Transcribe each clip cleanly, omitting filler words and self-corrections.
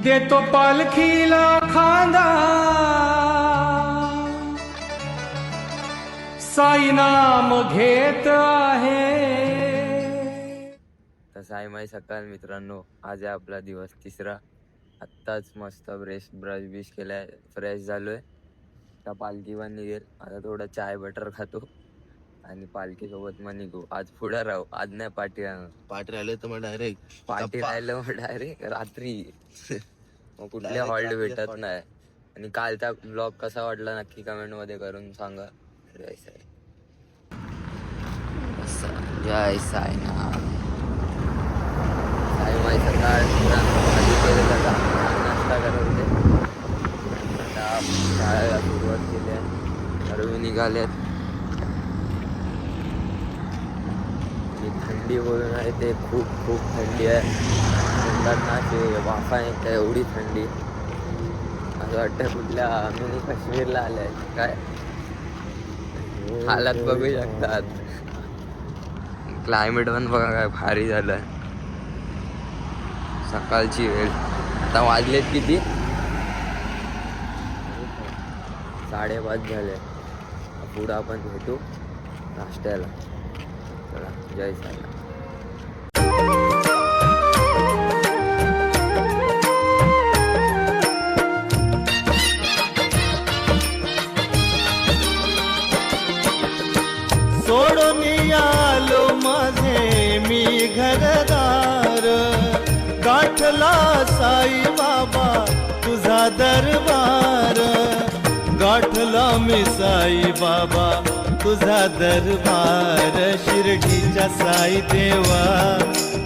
देतो पालखीला खांदा, साई नाम घेत आहे. तर साईमाई सकाळ मित्रांनो, आज आहे आपला दिवस तिसरा. आत्ताच मस्त ब्रश बिश केलाय, फ्रेश झालोय. आता पालखी पण निघेल. आता थोडं चाय बटर खातो आणि पालखी सोबत मग निघू. आज पुढे राहू, आज नाही पाठी राहणार. पाठ राहिले तर मग डायरेक्ट पाठी राहिलं मग डायरेक्ट रात्री मग कुठले हॉल्ट भेटत नाही. आणि कालचा ब्लॉग कसा वाटला नक्की कमेंट मध्ये करून सांगा. जय साई, जय साईनाथ. साईमाई सकाळ आधी केलेलं का नाश्ता करत होते. आता शाळेला सुरुवात केली आहे. सर्व निघालेत. थंडी बोलून आहे ते खूप खूप थंडी आहे. म्हणतात ना ते वाफा येत आहे, एवढी थंडी. असं वाटतं कुठल्या मिनी काश्मीरला आलंय काय. हालात बघू शकतात. क्लायमेट पण बघा काय भारी झालंय. सकाळची वेळ. आता वाजलेत किती, 5:30 झाले. पुढं आपण भेटू नाश्त्याला. चला, जय साईनाथ. सोडून आलो माझे मी घरदार, गाठला साई बाबा तुझा दरबार. गाठला मी साई बाबा तुझा दरबार. शिर्डीच्या साई देवा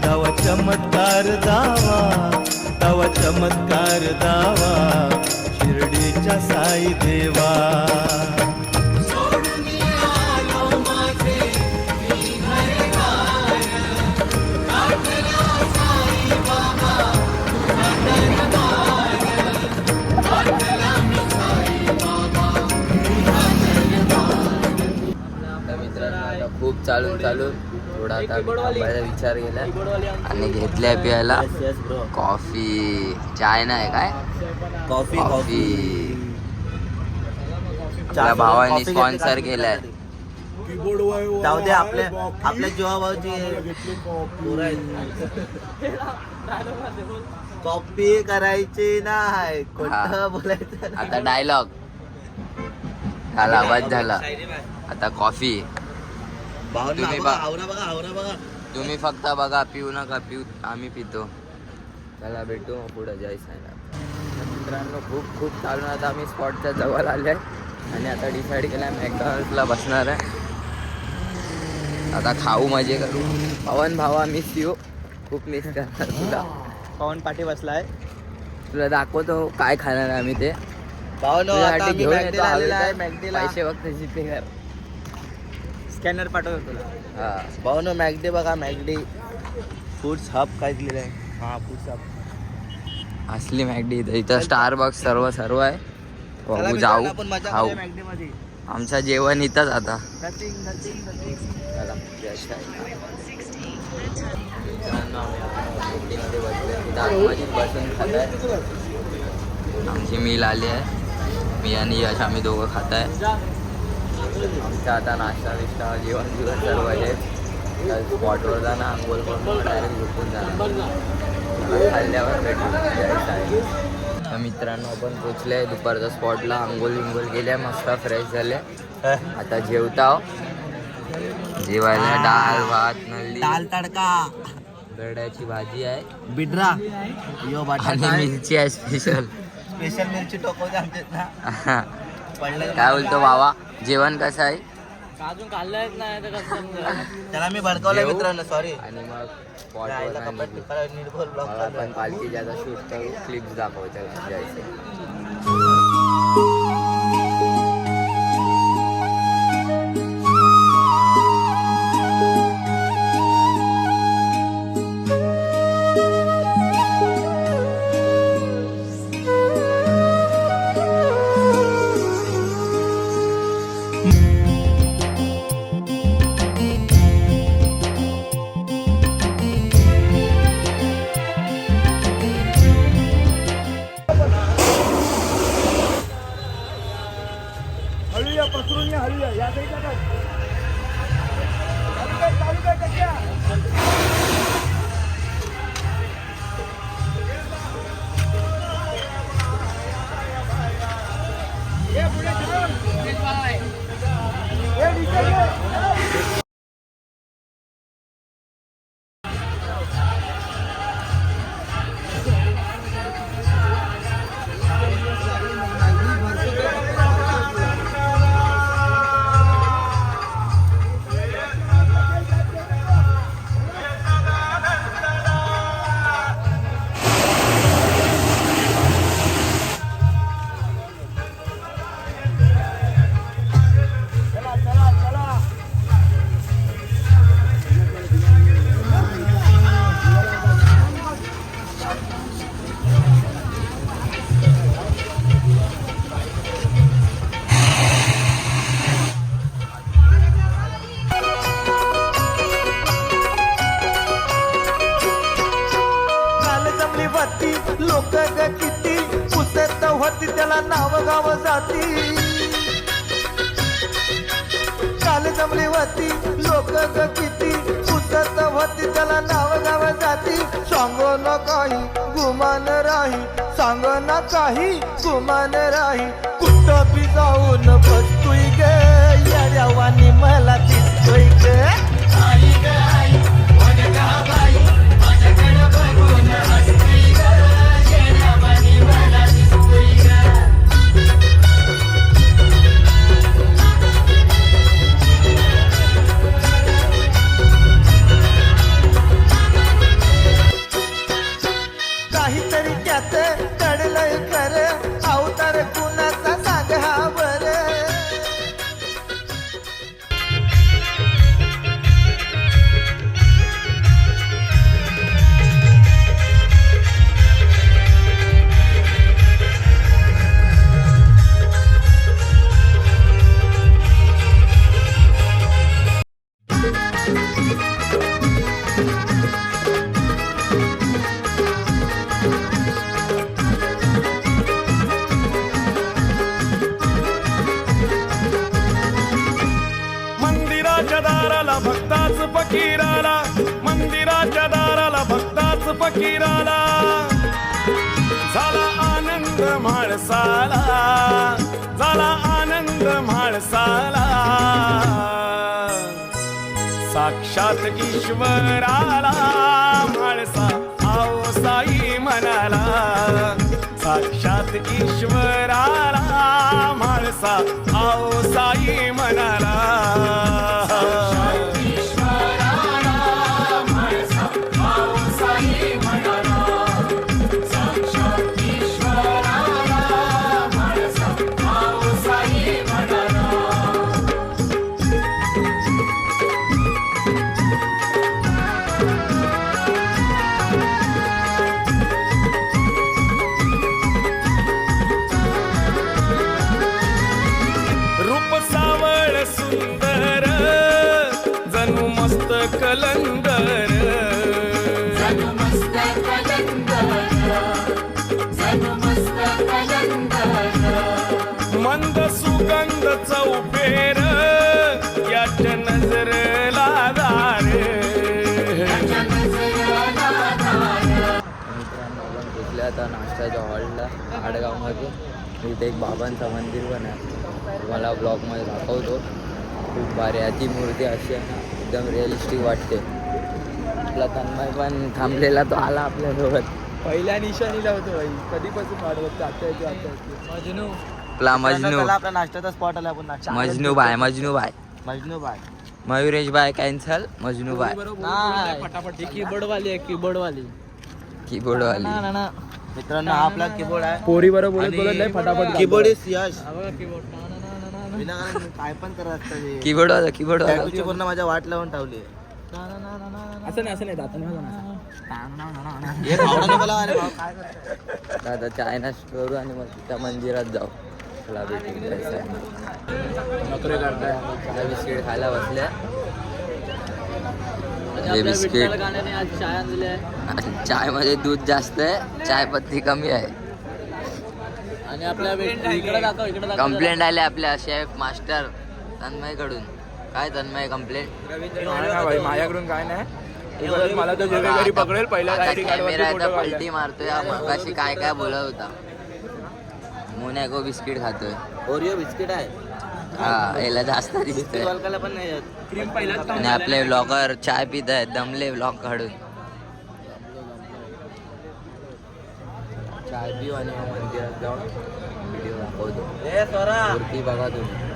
तवा चमत्कार दावा, तवा चमत्कार दावा. शिर्डीच्या साई देवा. खूप चालून थोडा आता थांबायचा विचार केला आणि घेतल्या प्यायला कॉफी. चाय नाही काय, कॉफी आपल्या भावाने स्पॉन्सर केलाय. जाऊ दे, आपल्या जीवाभाऊची कॉपी करायची नाही, खोटं बोलायचं. आता डायलॉग झाला, बस झाला. आता कॉफी तुम्ही तुम्ही फक्त बघा, पिऊ नका. आम्ही पितो. त्याला भेटू पुढं. जय साईनाथ. मित्रांनो, खूप चालून आता आम्ही स्पॉटच्या जवळ आले आणि आता डिसाईड केलं मॅकडॉनल्ड्सला बसणार आहे. आता खाऊ, मजे करू. पवन भावा मिस यू, खूप मिस करणार तुला. पवन पाठी बसलाय. तुला दाखवतो काय खाणार आहे आम्ही ते. तुझ्यासाठी घेऊन येतो. मॅगडीला पैसे फक्त जिथे कर. स्कॅनर पाठवतो तुला. हा, भाऊ मॅगडी बघा, मॅगडी फूड्स हब काय दिलेलं आहे. हा, फूड्स हब असली मॅगडी. इथं स्टारबक्स सर्व आहे. बघू, जाऊ, खाऊ. आमचं जेवण इथंच आता. बसून खात आहे. आमची मील आली आहे. मी आणि यश आम्ही दोघं खात आहे. आमचा आता नाश्ता बिष्टा जेवण सर्व आहे. स्पॉटवर जाणं, आंघोळ करून डायरेक्ट झोपून जाणं. खाल्ल्यावर भेटू. तर मित्रांनो, आपण पोचले दुपारच्या स्पॉटला. आंघोळ केल्या, मस्त फ्रेश झाले. आता जेवताव. जेवायला डाळ भात, नल्ली, दाल तडका, बटाट्याची भाजी आहे, बिड्रा, यो आणि मिरची आहे स्पेशल मिरची टोकवते आमच्यात ना. काय बोलतो बाबा, जेवण कसं आहे? अजून खाल्लंच नाही तर कसं त्याला मी भडकवलंय मित्रांनो, सॉरी. आणि मग स्पॉटवर आपण पालखीच्या शूट करू, क्लिप्स दाखवायच्या जायचं. लोक ग किती पुसत होती त्याला नाव गाव जाती काल जमली होती लोक ग किती पुसत होती त्याला नाव गाव जाती सांगो न काही गुमान राही सांग ना काही गुमान राही कुठं बी जाऊन बसतोय ग येड्यावानी मला दिसतोय ग आई ग आई मन गा बाई माझ्याकडे बघून हसतोय ग येड्यावानी मला दिसतोय ग काहीतरी त्यात दडलंय खरं अवतार कुणाचा सांग हा बरं मंदिराच्या दाराला भक्ताच फकीराला मंदिराच्या दाराला भक्ताच फकीराला झाला आनंद म्हाळसाला झाला आनंद म्हाळसाला साक्षात ईश्वराला म्हाळसा आओ साई म्हणाला साक्षात ईश्वराला म्हाळसा आओ साई म्हणाला रूप सावळ सुंदर जणू मस्त कलंदर मंद सुगंध चौफेर याच्या नजरेला दार मित्रांनो आपण पोचले आता नाश्त्याच्या हॉलला आडगावमध्ये. इथे एक बाबांचं मंदिर पण आहे, तुम्हाला ब्लॉगमध्ये दाखवतो. खूप भारी आहे ती मूर्ती, अशी आहे ना एकदम रिअलिस्टिक वाटते. आपला तन्मय पण थांबलेला तो आला आपल्यासोबत. पहिल्या निशाणीला होतो भाई, कधीपासून वाट बघतो. आता मजनू आपला मजनू आपला नाश्त्याचा स्पॉट आला. आपण नाश्ता Majnu bye Majnu bye Mayuresh bye cancel. Majnu bye फटाफट कीबोर्डवाली आहे, कीबोर्डवाली. कीबोर्डवाली. मित्रांनो हा आपला कीबोर्ड आहे. पोरी बरोबर बोलत फटाफट कीबोर्डिस्ट यश कीबोर्ड विनाकारण काय पण करत असतात. कीबोर्ड टॅटूची पूर्ण माझ्या वाट लावून ठेवली. असं नाही दाता हे भावडा नको लावा रे भाऊ, काय करतोय? आता चाय नाश्ता करू आणि मग त्या मंदिरात जाऊ. चला भेटून चाय बिस्किट खायला बसले. हे बिस्किट गाण्याने आज चाय आणलेली आहे चाय मध्ये दूध जास्त आहे, चाय पत्ती कमी आहे. आणि आपल्या इकडे दाखव कंप्लेंट आले आपल्या शेफ मास्टर तन्मय कडून काय तन्मय कंप्लेंट? भाई माझ्याकडून काय नाही उगाच मला तर जेव्हा घरी पकडेल पहिल्या आयडी कॅमेरा कार्डवरती फोटो पलटी मारतोय मगाशी काय काय बोलत होता. मोनॅको बिस्किट खातोय. ओरिओ बिस्किट आहे. हा याला जास्त दिसतोय. वालकाला पण नाही येत. क्रीम पहिलाच आणि आपले ब्लॉगर चाय पित आहेत दमले ब्लॉग काढून. चाय पिऊ आणि मग मंदिरात जाऊन व्हिडिओ दाखवतो. मूर्ती बघा तुम्ही.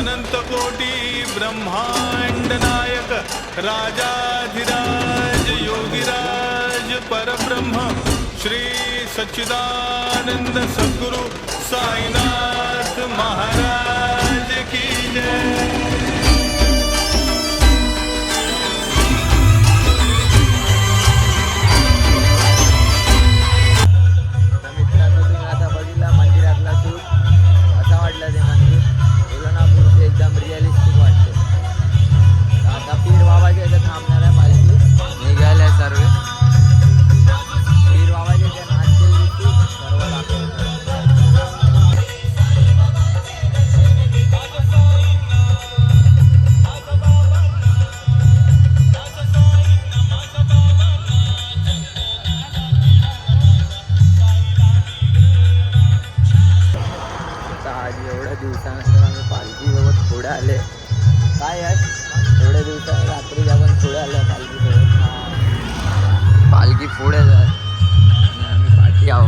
अनंत कोटी ब्रह्मांड नायक राजाधिराज योगिराज परब्रह्म श्री सच्चिदानंद सद्गुरु साईनाथ महाराज की जय. मित्रांनो तुम्ही आता बघितला मंदिरातला शूट असा वाटला ते मंदिर बोला ना मूर्ती एकदम रिअलिस्टिक वाटते. आता पीर बाबाच्या इथे थांबणार आहे पालखी निघाले सर्व पीर बाबाच्या इथे नाचते दिसते सर्व दाखवतो. आज एवढ्या दिवसानंतर आम्ही पालखीसोबत पुढे आले. काय आहे एवढ्या दिवसात रात्री आपण पुढे आलो पालखीसोबत. पालखी पुढे जाय आणि आम्ही पाठी आहो.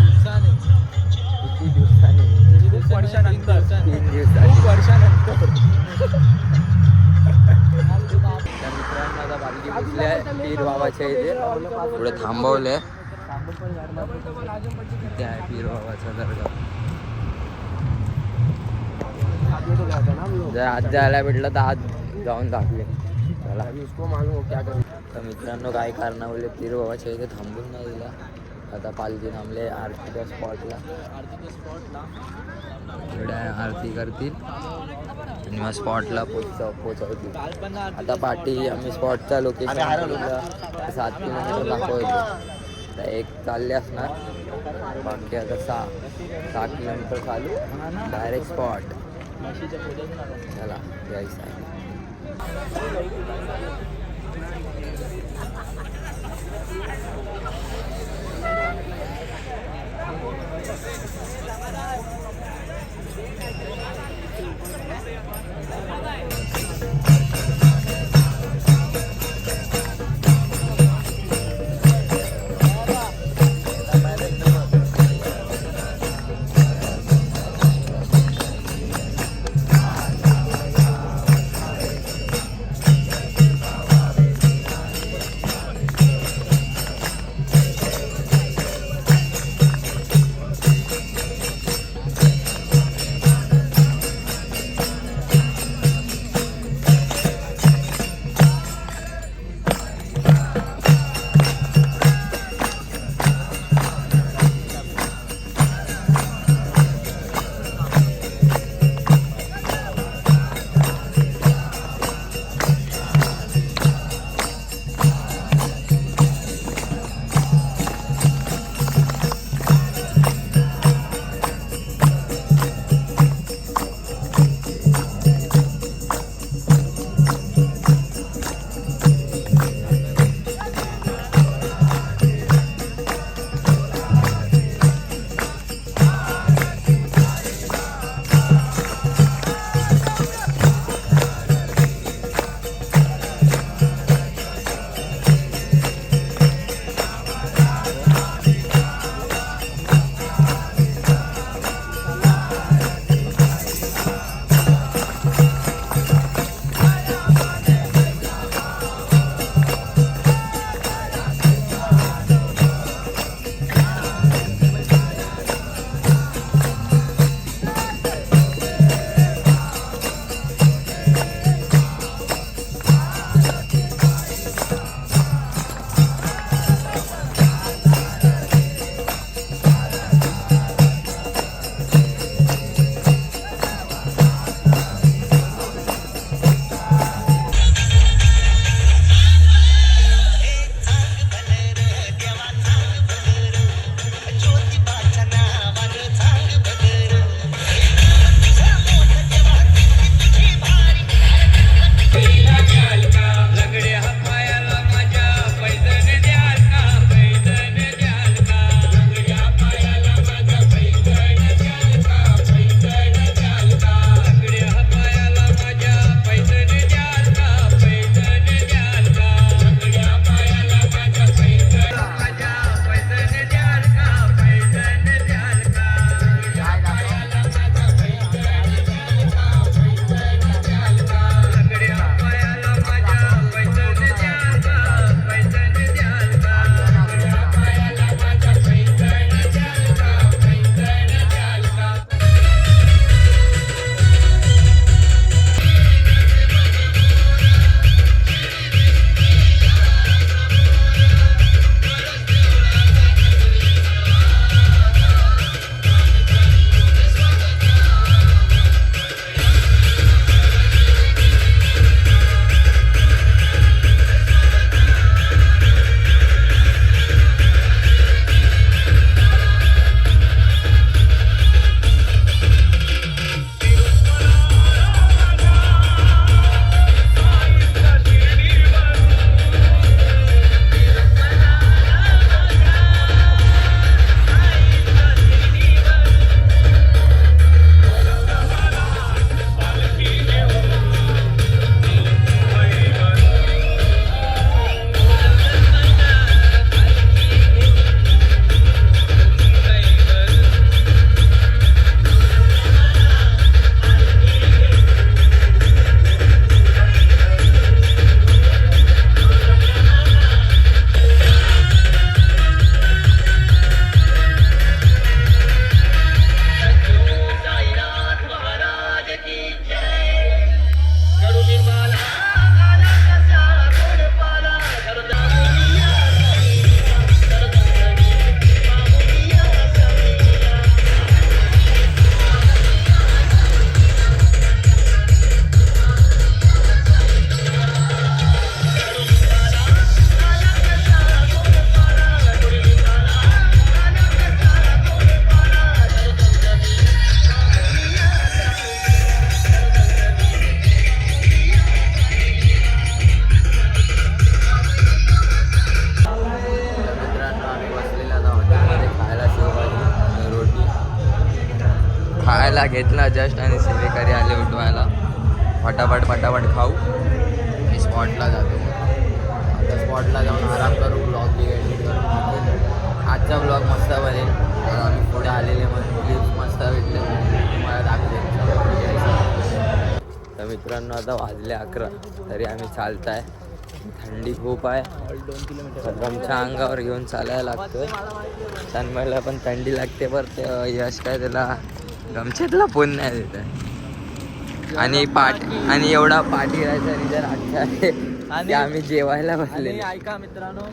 किती दिवसांनी? खूप वर्षानंतर 3 दिवसांनी. खूप वर्षानंतर त्या मित्रांना आता पालखी पोचली आहे पीर बाबाच्या इथे. पुढे थांबवले. इथे आहे पीर बाबाचा दर्गा. जर आज जायला भेटलं तर आज जाऊन दाखवे. चला तर मित्रांनो काही कारणामुळे पीर बाबाच्या इथे थांबून नाही दिला. आता पालखी थांबले आरतीच्या स्पॉटला. एवढ्या आरती करतील आणि मग स्पॉटला पोचवतील. आता पाठी आम्ही स्पॉटचा लोकेशन 7 किलोमीटर दाखवतो. तर 1 चालले असणार बाकी आता 6 किलोमीटर चालू डायरेक्ट स्पॉट. चला जायचं आहे. उठवायला घेतला जस्ट आणि सेवेकरी आले उठवायला. फटाफट खाऊ मी स्पॉटला जातो. आता स्पॉटला जाऊन आराम करू, ब्लॉग बी एडिट करू. आजचा ब्लॉग मस्त बनेल. आम्ही पुढे आलेले म्हणून क्लिप्स मस्त भेटले तुम्हाला दाखवेल. तर मित्रांनो आता वाजले 11 तरी आम्ही चालत आहे. थंडी खूप आहे. 2 किलोमीटर गमछा अंगावर घेऊन चालायला लागतं. तन्मयला पण थंडी लागते. पर ते यश काय त्याला गमछेत लपून नाही देत आहे. आणि एवढा पाठी राहायचा रिझन आजचा आहे की आम्ही जेवायला बसले. आणि ऐका मित्रांनो,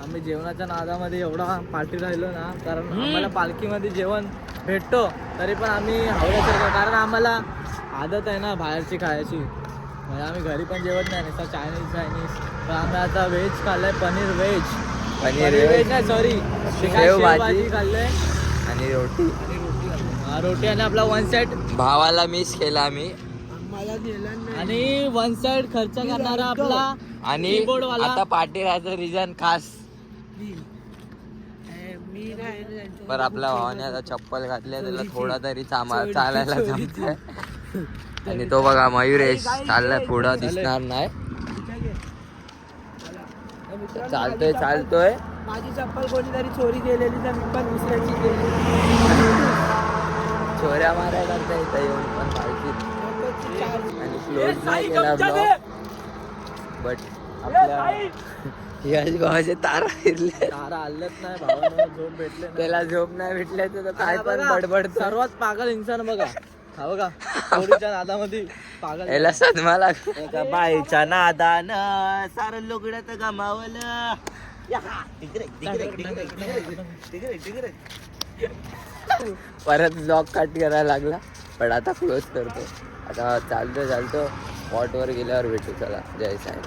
आम्ही जेवणाच्या नादामध्ये एवढा पाठी राहिलो ना, कारण आम्हाला पालखीमध्ये जेवण भेटतो तरी पण आम्ही हवल्यासारखं, कारण आम्हाला आदत आहे ना बाहेरची खायची. म्हणजे आम्ही घरी पण जेवत नाही, नुसतं चायनीज. तर आम्ही आता व्हेज खाल्लंय, पनीर व्हेज नाही सॉरी शेव भाजी खाल्लंय आणि रोटी रोटी आणि आपला 1 साइड भावाला मिस केला आम्ही. आणि 1 साइड खर्च करणारा आपला आणि keyboard वाला. आता पाठी राहायचं रिझन खास पर आपल्या भावाने आता चप्पल घातली त्याला थोडा तरी चालायला जमतंय. आणि तो बघा मयुरेश चाललाय पुढं, दिसणार नाही. चालतोय माझी चप्पल कोणीतरी चोरी केलेली तर मी पण दुसऱ्याची केली. चोऱ्या मारायला लागता इथं येऊन पण माहिती. आणि क्लोज नाही केला ब्लॉग, बट आपल्या यश भावाचे तारा फिरले. तारा हल्लत नाही, भावाला झोप भेटले नाही. त्याला झोप नाही भेटले तर काय पण बडबड. सर्वात पागल इन्सान बघा हा बघा, चोरीच्या नादामध्ये पागल. याला सदमा लागला. एका बाईच्या नादानं सारं लुगड्यात गमावलं. परत ब्लॉग कट करायला लागला, पण आता क्लोज करतो. आता चालतो स्पॉटवर गेल्यावर भेटू. चला, जय साई.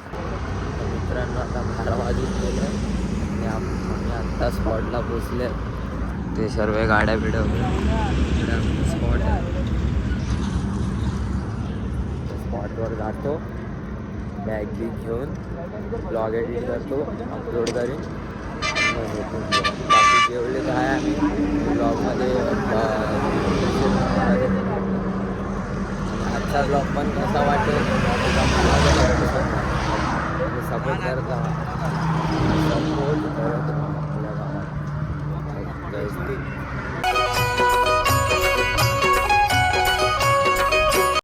मित्रांनो आता 12 वाजून गेले आणि आम्ही आत्ता स्पॉटला पोचले. ते सर्व गाड्या बिडवल्या. स्पॉट आहे, स्पॉटवर जातो, बॅग बी घेऊन ब्लॉग एडिट करतो, अपलोड करीन. बाकी जेवढे काय आम्ही ब्लॉगमध्ये आजचा ब्लॉग पण कसा वाटेल सपोर्ट करता.